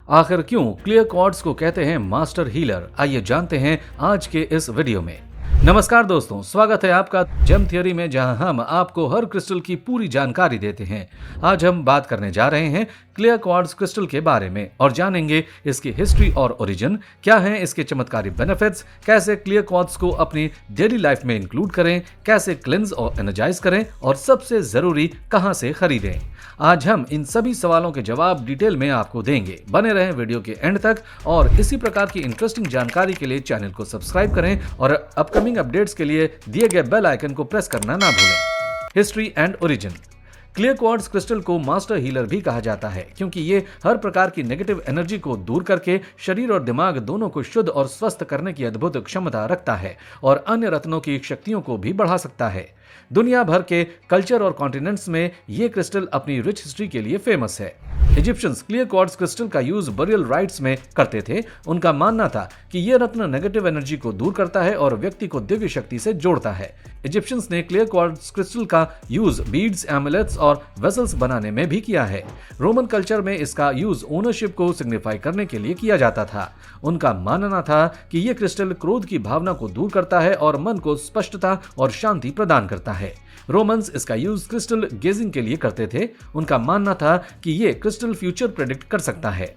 आखिर क्यों clear quartz को कहते हैं मास्टर हीलर, आइए जानते हैं आज के इस वीडियो में। नमस्कार दोस्तों, स्वागत है आपका जेम थ्योरी में, जहां हम आपको हर क्रिस्टल की पूरी जानकारी देते हैं। आज हम बात करने जा रहे हैं क्लियर क्वार्ट्ज क्रिस्टल के बारे में और जानेंगे इसकी हिस्ट्री और ओरिजिन, क्या हैं इसके चमत्कारी बेनिफिट्स, कैसे क्लियर क्वार्ट्ज को अपनी डेली लाइफ में इंक्लूड करें, कैसे क्लेंज और एनर्जाइज करें और सबसे जरूरी कहां से खरीदें। आज हम इन सभी सवालों के जवाब डिटेल में आपको देंगे। बने रहें वीडियो के एंड तक और इसी प्रकार की इंटरेस्टिंग जानकारी के लिए चैनल को सब्सक्राइब करें और अपकमिंग अपडेट्स के लिए दिए गए बेल आइकन को प्रेस करना ना भूलें। History and origin. Clear quartz crystal को मास्टर हीलर भी कहा जाता है क्योंकि ये हर प्रकार की नेगेटिव एनर्जी को दूर करके शरीर और दिमाग दोनों को शुद्ध और स्वस्थ करने की अद्भुत क्षमता रखता है और अन्य रत्नों की शक्तियों को भी बढ़ा सकता है। दुनिया भर के कल्चर और कॉन्टिनेंट्स में ये क्रिस्टल अपनी रिच हिस्ट्री के लिए फेमस है। इजिप्शियंस क्लियर क्वार्ट्ज क्रिस्टल का यूज बरियल राइट्स में करते थे। उनका मानना था कि यह रत्न नेगेटिव एनर्जी को दूर करता है और व्यक्ति को दिव्य शक्ति से जोड़ता है। इजिप्शियंस ने क्लियर क्वार्ट्ज क्रिस्टल का यूज बीड्स, एमुलेट्स और वेसल्स बनाने में भी किया है। रोमन कल्चर में इसका यूज ओनरशिप को सिग्निफाई करने के लिए किया जाता था। उनका मानना था कि यह क्रिस्टल क्रोध की भावना को दूर करता है और मन को स्पष्टता और शांति प्रदान करता है। रोमन्स इसका यूज क्रिस्टल गेजिंग के लिए करते थे। उनका मानना था कि यह क्रिस्टल फ्यूचर प्रेडिक्ट कर सकता है।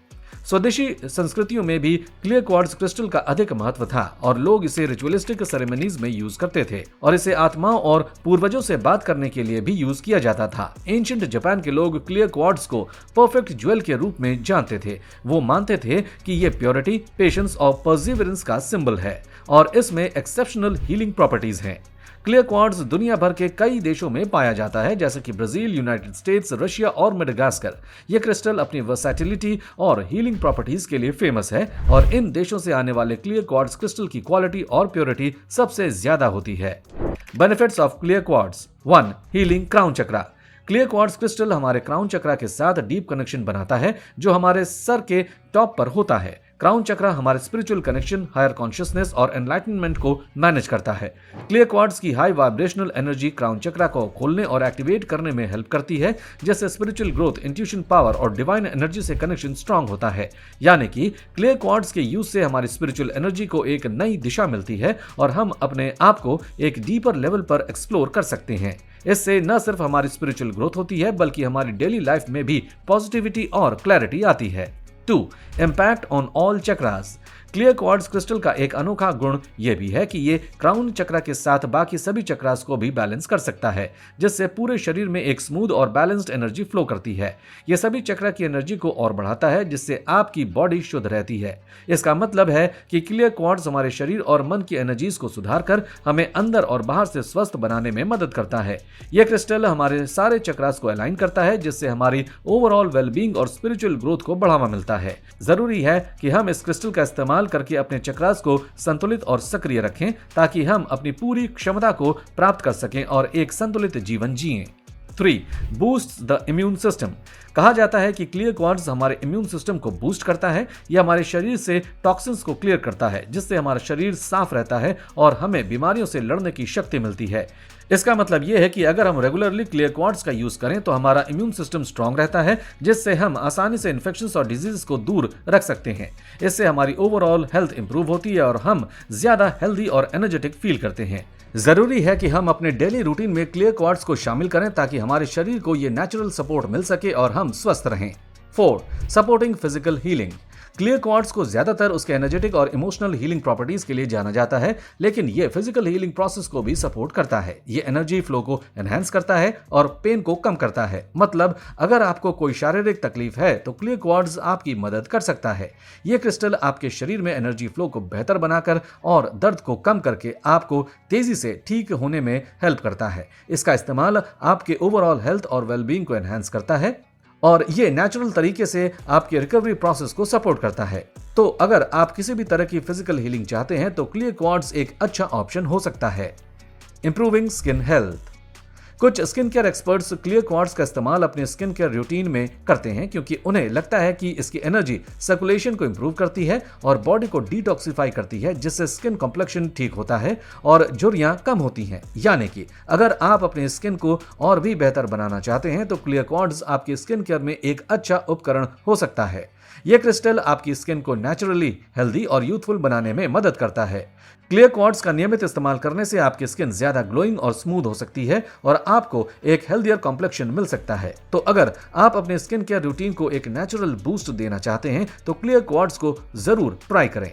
स्वदेशी संस्कृतियों में भी क्लियर क्वार्ट्ज क्रिस्टल का अधिक महत्व था और लोग इसे रिचुअलिस्टिक सेरेमनीज में यूज करते थे और इसे आत्माओं और पूर्वजों से बात करने के लिए भी यूज किया जाता था। एंशिएंट जापान के लोग क्लियर क्वार्ट्ज को परफेक्ट ज्वेल के रूप में जानते थे। वो मानते थे कि ये प्योरिटी, पेशेंस और परसिवरेंस का सिंबल है और इसमें एक्सेप्शनल हीलिंग प्रॉपर्टीज हैं। क्लियर क्वार्ट्ज दुनिया भर के कई देशों में पाया जाता है, जैसे कि ब्राजील, यूनाइटेड स्टेट्स, रशिया और मेडागास्कर। यह क्रिस्टल अपनी वर्सैटिलिटी और हीलिंग प्रॉपर्टीज के लिए फेमस है और इन देशों से आने वाले क्लियर क्वार्ट्ज क्रिस्टल की क्वालिटी और प्योरिटी सबसे ज्यादा होती है। Benefits of clear quartz. 1. Healing crown chakra. Clear quartz crystal हमारे क्राउन चक्रा के साथ डीप कनेक्शन बनाता है जो हमारे सर के टॉप पर होता है। क्राउन चक्रा हमारे स्पिरिचुअल कनेक्शन, हायर कॉन्शियसनेस और एनलाइटनमेंट को मैनेज करता है। क्लियर क्वार्ट्ज की हाई वाइब्रेशनल एनर्जी क्राउन चक्रा को खोलने और एक्टिवेट करने में हेल्प करती है, जिससे स्पिरिचुअल ग्रोथ, इंट्यूशन पावर और डिवाइन एनर्जी से कनेक्शन स्ट्रांग होता है। यानी कि क्लियर क्वार्ट्ज के यूज से हमारी स्पिरिचुअल एनर्जी को एक नई दिशा मिलती है और हम अपने आप को एक डीपर लेवल पर एक्सप्लोर कर सकते हैं। इससे न सिर्फ हमारी स्पिरिचुअल ग्रोथ होती है बल्कि हमारी डेली लाइफ में भी पॉजिटिविटी और क्लैरिटी आती है। 2. Impact on all chakras। Clear quartz crystal का एक अनोखा गुण यह भी है कि ये क्राउन चक्रा के साथ बाकी सभी चक्रास को भी बैलेंस कर सकता है, जिससे पूरे शरीर में एक स्मूथ और बैलेंस्ड एनर्जी फ्लो करती है। यह सभी चक्रा की एनर्जी को और बढ़ाता है, जिससे आपकी बॉडी शुद्ध रहती है। इसका मतलब है कि क्लियर क्वार्ट्ज हमारे शरीर और मन की एनर्जीज को सुधार कर हमें अंदर और बाहर से स्वस्थ बनाने में मदद करता है। यह क्रिस्टल हमारे सारे चक्रास को अलाइन करता है, जिससे हमारी ओवरऑल वेलबींग और स्पिरिचुअल ग्रोथ को बढ़ावा मिलता है। जरूरी है कि हम इस क्रिस्टल का इस्तेमाल करके अपने चक्रास को संतुलित और सक्रिय रखें ताकि हम अपनी पूरी क्षमता को प्राप्त कर सकें और एक संतुलित जीवन जिएं। 3. Boost the immune system. कहा जाता है कि क्लियर क्वार्ट्ज हमारे इम्यून सिस्टम को बूस्ट करता है। यह हमारे शरीर से टॉक्सिन्स को क्लियर करता है, जिससे हमारा शरीर साफ रहता है और हमें बीमारियों से लड़ने की शक्ति मिलती है। इसका मतलब यह है कि अगर हम रेगुलरली क्लियर क्वार्ट्ज का यूज करें तो हमारा इम्यून सिस्टम स्ट्रांग रहता है, जिससे हम आसानी से इन्फेक्शंस और डिजीज को दूर रख सकते हैं। इससे हमारी ओवरऑल हेल्थ इंप्रूव होती है और हम ज्यादा हेल्दी और एनर्जेटिक फील करते हैं। जरूरी है कि हम अपने डेली रूटीन में क्लियर क्वार्ट्ज को शामिल करें ताकि हमारे शरीर को ये नेचुरल सपोर्ट मिल सके और हम स्वस्थ रहें। 4. Supporting physical healing. Clear quartz को ज्यादातर उसके एनर्जेटिक और इमोशनल हीलिंग प्रॉपर्टीज के लिए जाना जाता है, लेकिन यह फिजिकल हीलिंग प्रोसेस को भी सपोर्ट करता है। यह एनर्जी फ्लो को एनहांस करता है और पेन को कम करता है। मतलब अगर आपको कोई शारीरिक तकलीफ है तो क्लियर क्वार्ट्ज आपकी मदद कर सकता है। यह क्रिस्टल आपके शरीर में एनर्जी फ्लो को बेहतर बनाकर और दर्द को कम करके आपको तेजी से ठीक होने में हेल्प करता है। इसका इस्तेमाल आपके ओवरऑल हेल्थ और वेलबींग को एनहांस करता है और ये नेचुरल तरीके से आपके रिकवरी प्रोसेस को सपोर्ट करता है। तो अगर आप किसी भी तरह की फिजिकल हीलिंग चाहते हैं तो क्लियर क्वार्ट्ज एक अच्छा ऑप्शन हो सकता है। Improving skin health. कुछ skin care experts clear quartz का इस्तेमाल अपने स्किन केयर रूटीन में करते हैं क्योंकि उन्हें लगता है कि इसकी एनर्जी सर्कुलेशन को इंप्रूव करती है और बॉडी को डिटॉक्सिफाई करती है, जिससे स्किन कॉम्प्लेक्शन ठीक होता है और झुर्रियां कम होती हैं। यानी कि अगर आप अपने स्किन को और भी बेहतर बनाना चाहते हैं तो क्लियर क्वार्ट्ज आपके स्किन केयर में एक अच्छा उपकरण हो सकता है। यह क्रिस्टल आपकी स्किन को नेचुरली हेल्दी और यूथफुल बनाने में मदद करता है। क्लियर क्वार्ट्ज का नियमित इस्तेमाल करने से आपकी स्किन ज्यादा ग्लोइंग और स्मूथ हो सकती है और आपको एक हेल्दियर कॉम्प्लेक्शन मिल सकता है। तो अगर आप अपने स्किन केयर रूटीन को एक नेचुरल बूस्ट देना चाहते हैं तो क्लियर क्वार्ट्ज को जरूर ट्राई करें।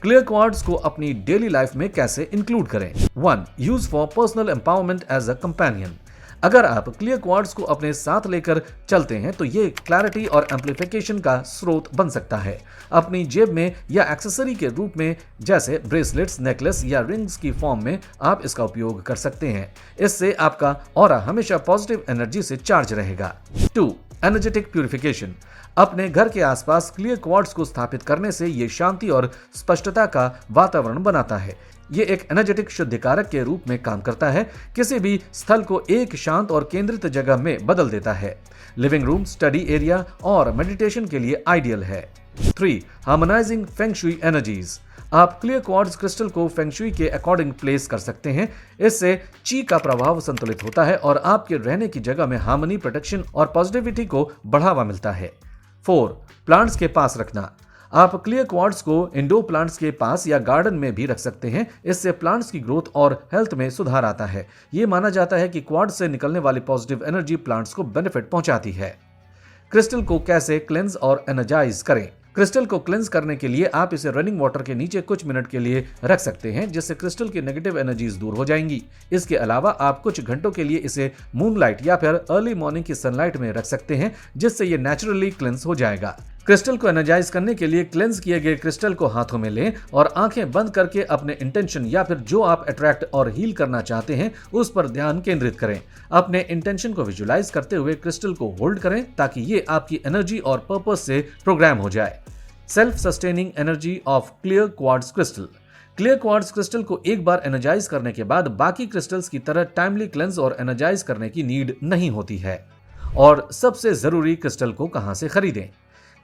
क्लियर क्वार्ट्ज को अपनी डेली लाइफ में कैसे इंक्लूड करें? 1. Use for personal empowerment as a companion. अगर आप क्लियर क्वार्ट्ज को अपने साथ लेकर चलते हैं तो ये क्लैरिटी और एम्प्लीफिकेशन का स्रोत बन सकता है। अपनी जेब में या एक्सेसरी के रूप में जैसे ब्रेसलेट्स, नेकलेस या रिंग्स की फॉर्म में आप इसका उपयोग कर सकते हैं। इससे आपका ऑरा हमेशा पॉजिटिव एनर्जी से चार्ज रहेगा। 2. Energetic purification. अपने घर के आसपास क्लियर क्वार्ट्ज को स्थापित करने से ये शांति और स्पष्टता का वातावरण बनाता है। ये एक एनर्जेटिक शुद्धिकारक के रूप में काम करता है, किसी भी स्थल को एक शांत और केंद्रित जगह में बदल देता है। लिविंग रूम, स्टडी एरिया और मेडिटेशन के लिए आइडियल है। 3. Harmonising feng shui energies. आप क्लियर क्वार्ट्ज क्रिस्टल को फेंग शुई के अकॉर्डिंग प्लेस कर सकते हैं। इससे ची का प्रभाव संतुलित होता है और आपके रहने की जगह में हार्मनी, प्रोटेक्शन और पॉजिटिविटी को बढ़ावा मिलता है। 4. प्लांट्स के पास रखना। आप क्लियर क्वार्ट्ज को इंडोर प्लांट्स के पास या गार्डन में भी रख सकते हैं। इससे प्लांट्स की ग्रोथ और हेल्थ में सुधार आता है। ये माना जाता है कि क्वार्ट्ज से निकलने वाली पॉजिटिव एनर्जी प्लांट्स को बेनिफिट पहुंचाती है। क्रिस्टल को कैसे क्लेंस और एनर्जाइज करें? क्रिस्टल को क्लेंस करने के लिए आप इसे रनिंग वाटर के नीचे कुछ मिनट के लिए रख सकते हैं, जिससे क्रिस्टल की नेगेटिव एनर्जीज दूर हो जाएंगी। इसके अलावा आप कुछ घंटों के लिए इसे मूनलाइट या फिर अर्ली मॉर्निंग की सनलाइट में रख सकते हैं, जिससे ये नेचुरली क्लेंस हो जाएगा। क्रिस्टल को एनर्जाइज करने के लिए क्लेंस किए गए क्रिस्टल को हाथों में लें और आंखें बंद करके अपने इंटेंशन या फिर जो आप अट्रैक्ट और हील करना चाहते हैं उस पर ध्यान केंद्रित करें। अपने इंटेंशन को विजुलाइज करते हुए क्रिस्टल को होल्ड करें ताकि ये आपकी एनर्जी और पर्पस से प्रोग्राम हो जाए। Self sustaining energy of clear quartz crystal. Clear quartz crystal को एक बार एनर्जाइज करने के बाद बाकी क्रिस्टल्स की तरह टाइमली क्लेंस और एनर्जाइज करने की नीड नहीं होती है। और सबसे जरूरी, क्रिस्टल को कहां से खरीदें?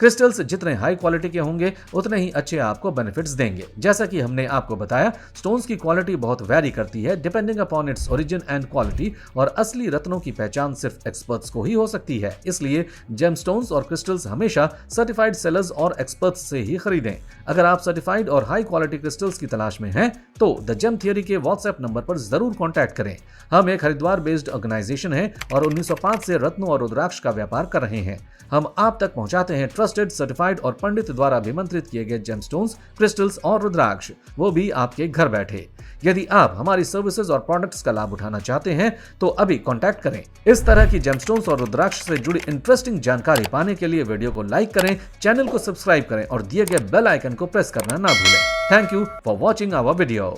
क्रिस्टल्स जितने हाई क्वालिटी के होंगे उतने ही अच्छे आपको बेनिफिट्स देंगे। जैसा कि हमने आपको बताया, स्टोन्स की क्वालिटी बहुत वैरी करती है depending upon its origin and quality, और असली रत्नों की पहचान सिर्फ एक्सपर्ट्स को ही हो सकती है। इसलिए जेमस्टोन्स और क्रिस्टल्स हमेशा सर्टिफाइड सेलर्स और एक्सपर्ट्स से ही खरीदें। अगर आप सर्टिफाइड और हाई क्वालिटी क्रिस्टल्स की तलाश में हैं तो द जेम थियरी के व्हाट्सएप नंबर पर जरूर कॉन्टैक्ट करें। हम एक हरिद्वार बेस्ड ऑर्गेनाइजेशन है और 1905 से रत्नों और रुद्राक्ष का व्यापार कर रहे हैं। हम आप तक पहुंचाते हैं ट्रस्टेड, सर्टिफाइड और पंडित द्वारा अभिमंत्रित किए गए जेमस्टोन्स, क्रिस्टल्स और रुद्राक्ष, वो भी आपके घर बैठे। यदि आप हमारी सर्विसेज और प्रोडक्ट्स का लाभ उठाना चाहते हैं तो अभी कांटेक्ट करें। इस तरह की जेमस्टोन्स और रुद्राक्ष से जुड़ी इंटरेस्टिंग जानकारी पाने के लिए वीडियो को लाइक करें, चैनल को सब्सक्राइब करें और दिए गए बेल आइकन को प्रेस करना ना भूलें। Thank you for watching our video.